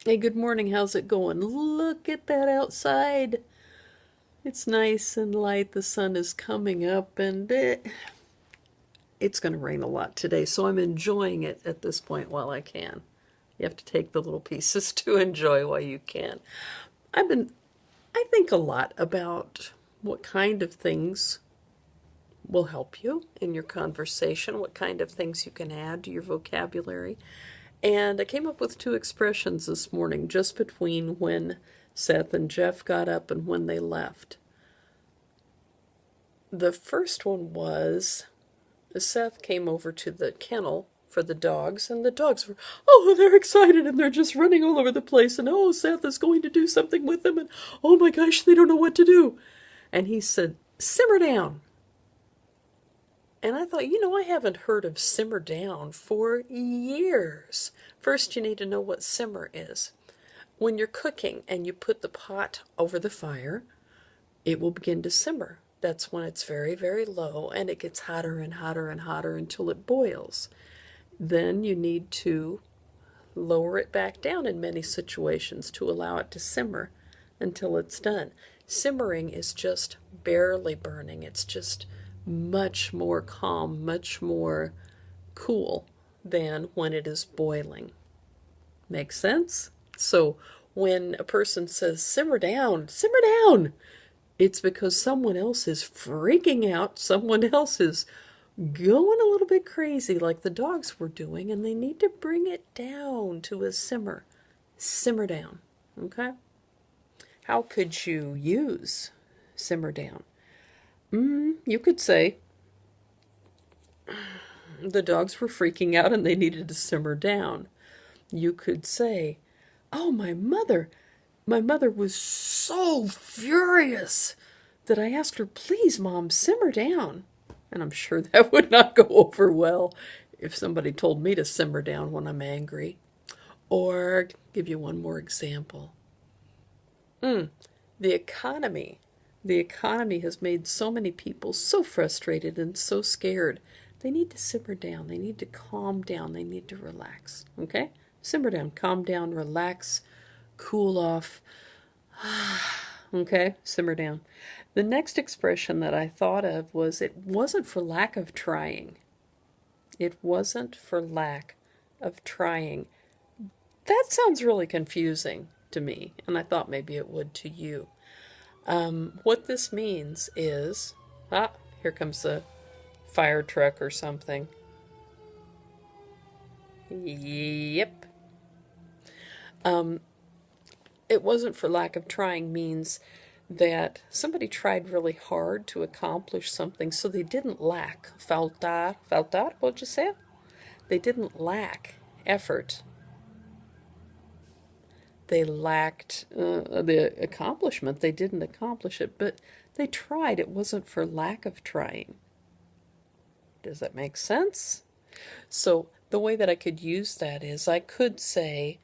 Hey, good morning. How's it going? Look at that outside. It's nice and light. The sun is coming up, and it's going to rain a lot today, so I'm enjoying it at this point while I can. You have to take the little pieces to enjoy while you can. I've been, I think a lot about what kind of things will help you in your conversation, what kind of things you can add to your vocabulary. And I came up with two expressions this morning just between when Seth and Jeff got up and when they left. The first one was Seth came over to the kennel for the dogs, and the dogs were, oh, they're excited and they're just running all over the place, and oh, Seth is going to do something with them, and oh my gosh, they don't know what to do. And he said, simmer down. And I thought, I haven't heard of simmer down for years. First, you need to know what simmer is. When you're cooking and you put the pot over the fire, it will begin to simmer. That's when it's very, very low, and it gets hotter and hotter and hotter until it boils. Then you need to lower it back down in many situations to allow it to simmer until it's done. Simmering is just barely burning. It's just much more calm, much more cool than when it is boiling. Make sense? So when a person says, simmer down, it's because someone else is freaking out, someone else is going a little bit crazy like the dogs were doing, and they need to bring it down to a simmer. Simmer down, okay? How could you use simmer down? You could say the dogs were freaking out and they needed to simmer down. You could say, oh, my mother was so furious that I asked her, please, Mom, simmer down. And I'm sure that would not go over well if somebody told me to simmer down when I'm angry. Or, give you one more example. The economy. The economy has made so many people so frustrated and so scared. They need to simmer down. They need to calm down. They need to relax. Okay? Simmer down, calm down, relax, cool off. Okay? Simmer down. The next expression that I thought of was, it wasn't for lack of trying. It wasn't for lack of trying. That sounds really confusing to me, and I thought maybe it would to you. What this means is, here comes a fire truck or something. Yep. It wasn't for lack of trying means that somebody tried really hard to accomplish something, so they didn't lack. Faltar, what'd you say? They didn't lack effort. They lacked the accomplishment. They didn't accomplish it, but they tried. It wasn't for lack of trying. Does that make sense? So the way that I could use that is I could say,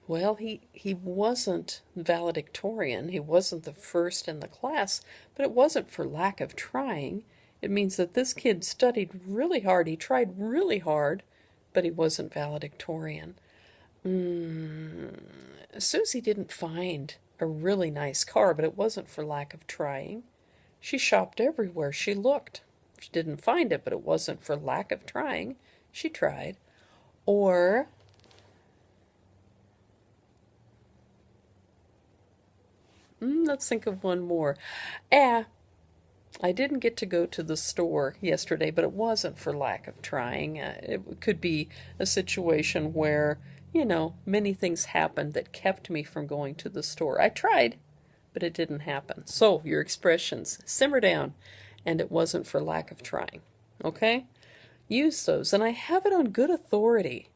well, he wasn't valedictorian. He wasn't the first in the class, but it wasn't for lack of trying. It means that this kid studied really hard. He tried really hard, but he wasn't valedictorian. Susie didn't find a really nice car, but it wasn't for lack of trying. She shopped everywhere. She looked. She didn't find it, but it wasn't for lack of trying. She tried. Or, let's think of one more. I didn't get to go to the store yesterday, but it wasn't for lack of trying. It could be a situation where, many things happened that kept me from going to the store. I tried, but it didn't happen. So your expressions, simmer down, and it wasn't for lack of trying. Okay? Use those. And I have it on good authority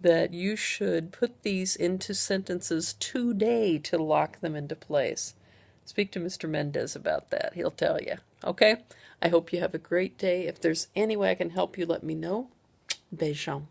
that you should put these into sentences today to lock them into place. Speak to Mr. Mendez about that. He'll tell you. Okay? I hope you have a great day. If there's any way I can help you, let me know. Beijão.